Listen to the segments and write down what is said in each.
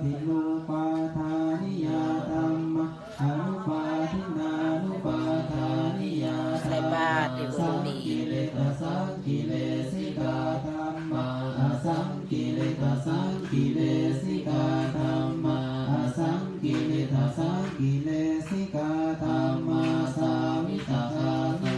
ทินุปาทานิยาธัมมะอนุปาทินานุปาทานิยาใส่บาตรในบุญดีกิเลสสังกิเลสิกาธัมมะอสังกิเลสสังกิเลสิกาธัมมะอสังกิเลสสังกิเลสิกาธัมมะสาวิตาคาตา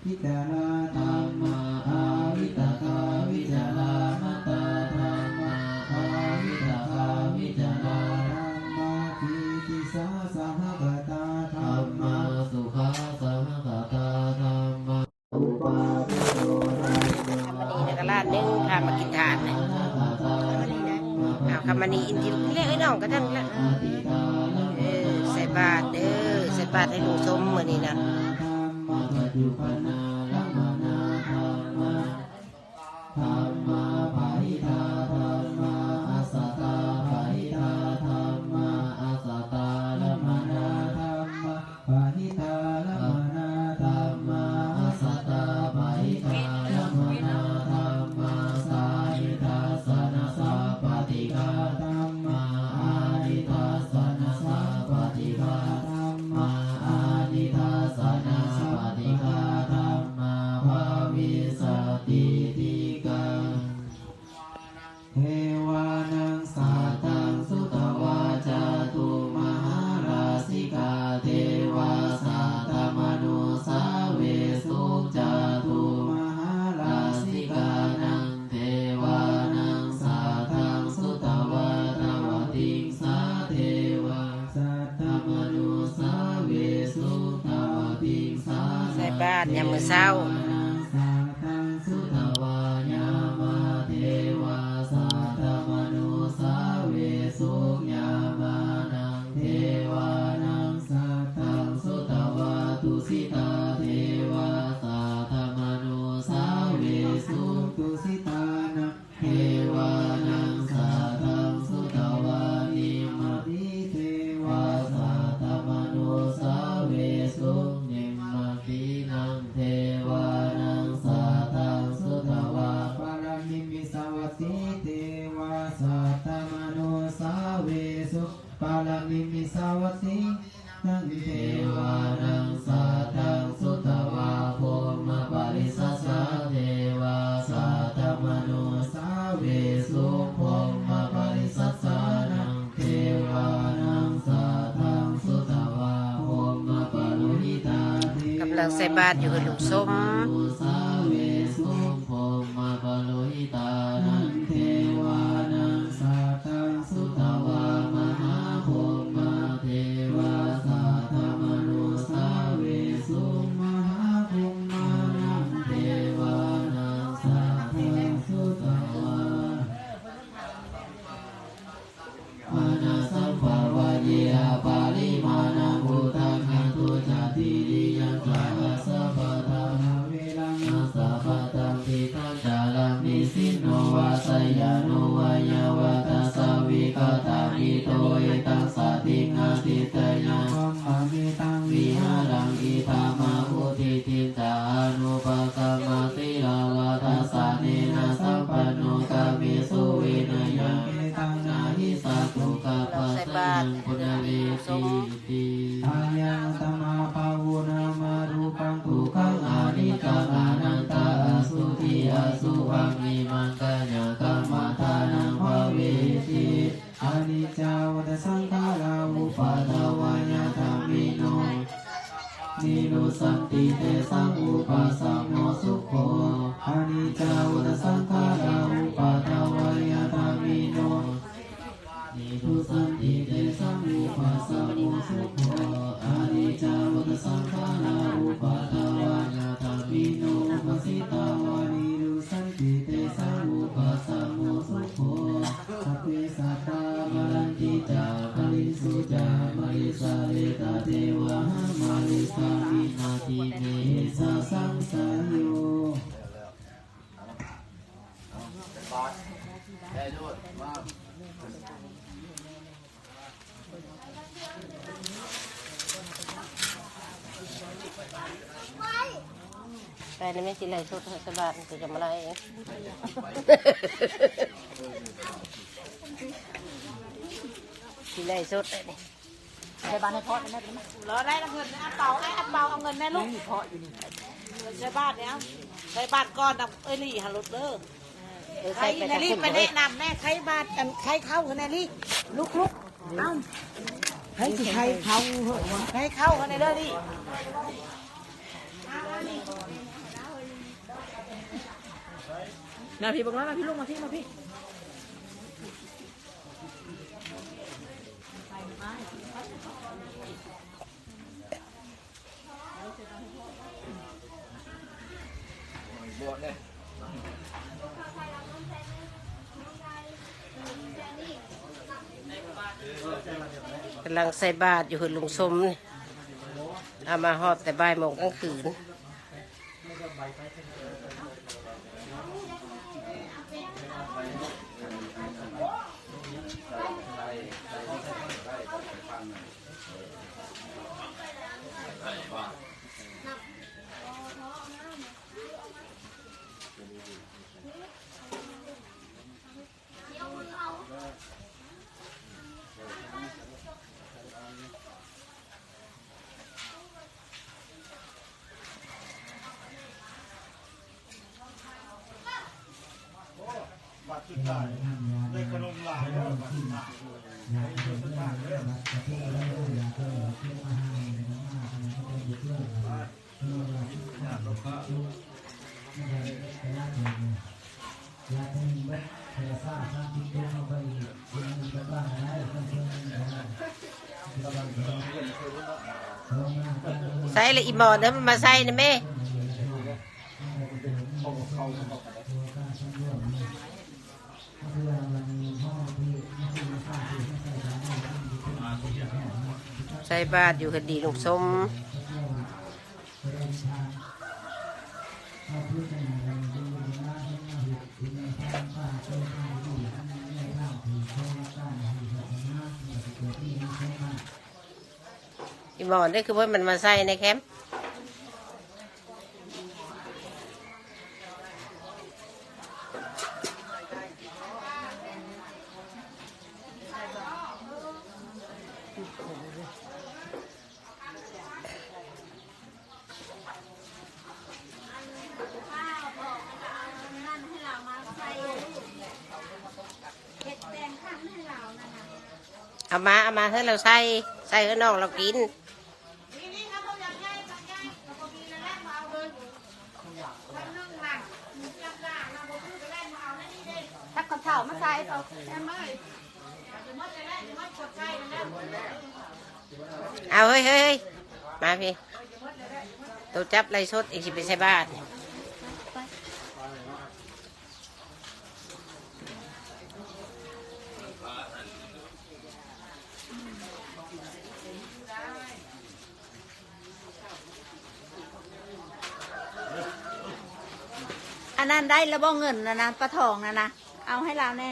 พิจารณาธัมมะอาวิตาคาวิจารณาตาธัมมะอาวิตาคาวิจารณาธัมมะทิติสาสหกตาธัมมะสุขาสหกตาธัมมะอุปาทิโสธัมมะวันนี้นักลาดนึงพามากินทานนะคำมันนี้อินทิเรียกไอ้น้องก็ทั้งละใส่บาตรใส่บาตรให้ลุงสมมือนี้นะใส่บาตรยามมื้อเช้าปาลามิมิสาวัตินังเทวานังสัตตังสุตวาโพมปาริสัสสะเทวาสัตตมโนสาเวสุโพมปาริสัสสะนังเทวานังสัตตังสุตวาโพมปารุหิตากำลังใส่บาตรอยู่กับลุงสมสาเวสุโพมปารุหิตานังเทวานังสัตตังสุตวามหาปาริมาณาภูตังหันตุจติริยังกลาสัพพะธรรมเวลังสัพพะตังทิทังจารามิสิโนวาสยานุวายาวะตัสสะวิกตานิโตเอตังสติงาติเตยังธัมมังวิตังวิหารังอิธามาอุทิติจานุปกรรมติลาวะทัสสะเนนะสัมปันโนกามิสุวินัยยังเอตังนาหิสัตถุกะปัสสะปุณเวทีอายังตมาภาวุนามารูปังทุกขังอนิจจังอนัตตาอสุทิอสุวังนิมันตยังกรรมฐานังภเวทิอนิจจาวัฏสังขาราอุปาทวายาธรรมิโนนิโรสันติเตสังอุปาสัมโนสุโขอนิจจาวัฏสังขาราอุปาทวายาธรรมิโนนิโรสันติเตสังอุปาสัมโนสุโขอนิจจาวัฏสังขาราอุปาทวายาธรรมิโนปัสสิตาวานิโรสันติเตสังอุปาสัมโนสุโขสัพเพสัตตามรันติจาภริสุจามริสาเรตเทวะมาริสามินาทิเมสะสังสายโยได้ด้วยมาไปนี่ไม่กินอะไรสดสบายจะมาอะไรเอง ที่ไหนสดเลยนี่ ใช้บ้านให้พ่อได้ไหมรอได้เงินนะเปาไอ้เปาเอาเงินแม่ลูกพ่ออยู่นี่ใช้บ้านเนี้ยใช้บ้านก้อนนำลี่ฮัลโหลเด้อใครแนลี่ไปแนะนำแม่ใครบ้านกันใครเข้ากันแนลี่ลุกเอ้าใครสิใครเข้าใครเข้ากันในเด้อดินาพี่บอกว่ามาพี่ลุงมาพี่มาพี่กำลังใส่บาตรอยู่หุ่นลุงสมเอามาหอบแต่บ่ายโมงกลางคืนได้ขนมหลายแล้วบัดนี้ใส่เลยอีหมอนเด้อมันมาใส่นะแม่ใส่บาตรอยู่คดีลุงสมอีหมอนนี่คือว่ามันมาใส่ในแคมป์เอามาให้เราใส่ให้น้องเรากินทักข้าวเผามาใส่เอาเอาเฮ้ยมาพี่ตัวจับไรสดอีกสิไปใส่บาตรอันนั้นได้แล้วบ่เงินนะปลาทองนะเอาให้เราแน่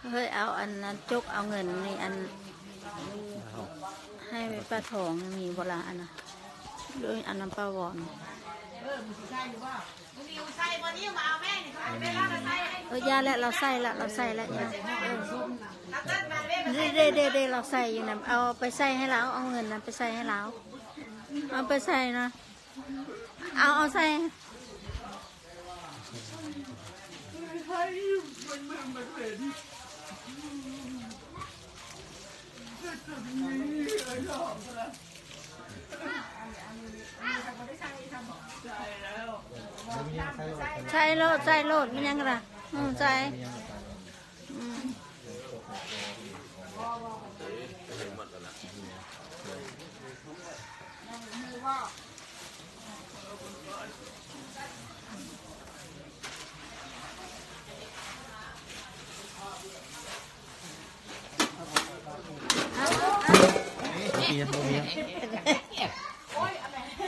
เฮ้ยเอาอันนั้นจกเอาเงินนี่อันให้ปลาทองมีโบราณอันนะด้วยอันนั้นปลาวอนยาแล้วเราใส่แล้วยาเด้เราใส่อยู่นะเอาไปใส่ให้เราเอาเงินนั้นไปใส่ให้เราเอาไปใส่นะเอาใส่ใช่โลดมันยังไงใช่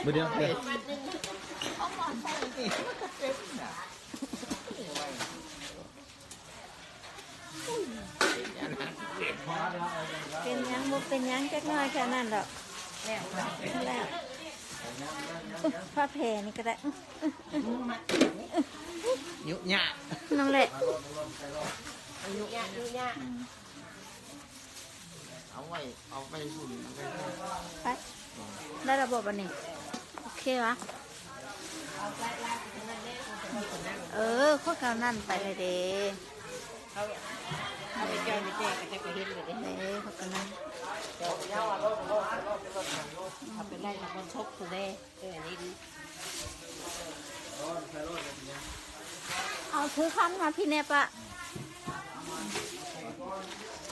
มือเดียวเป็นยังจักน้อยแค่นั้นหรอกแล้ว ผ้าแพรนี่ก็ได้ ยุยะ นั่นแหละ ยุยะยุยะ เอาไปหุ่น ไปได้ระบบอันนี้โอเควะข้อข่าวนั่นไปเลยเด้ เอาไปแจ้งไปแจ้งก็จะไปเห็นเลยเด้ เด้ข้อข่าวนั่น เอาไปไล่ทำบนชกสุดเลยอันนี้ดี เอาถือคันมาพี่เนปะ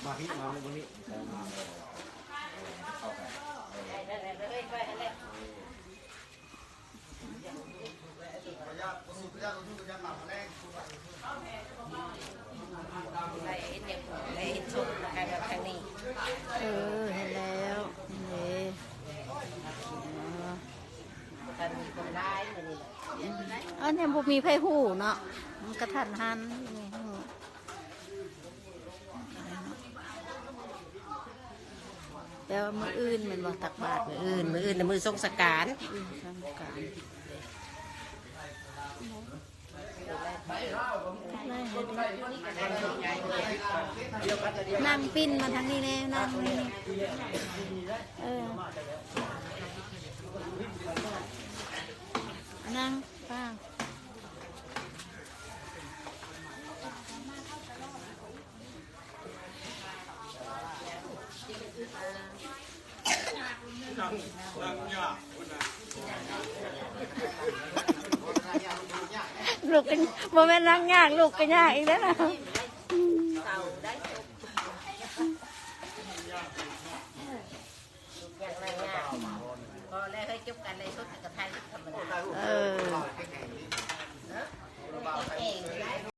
มาพี่มาเลยวันนี้ ไล่เด็กไล่ชกใครแบบทางนี้ เห็นแล้วนี่ กันมีคนร้ายเหมือนนี่ อันนี้บ่มีไผหูเนาะมันกระทันหันนี่หูแต่ว่ามืออื่นมันบ่ตักบาตร มืออื่นมือทรงสการ ทำการนั่งปิ้นมาทางนี้แน่นั่งนี่นั่งป้าลูกกันโมเมนต์นั่งยากลูกกันยากอีกแล้วนะ อย่างไรง่ายพอแล้วให้จุบกันเลยสุด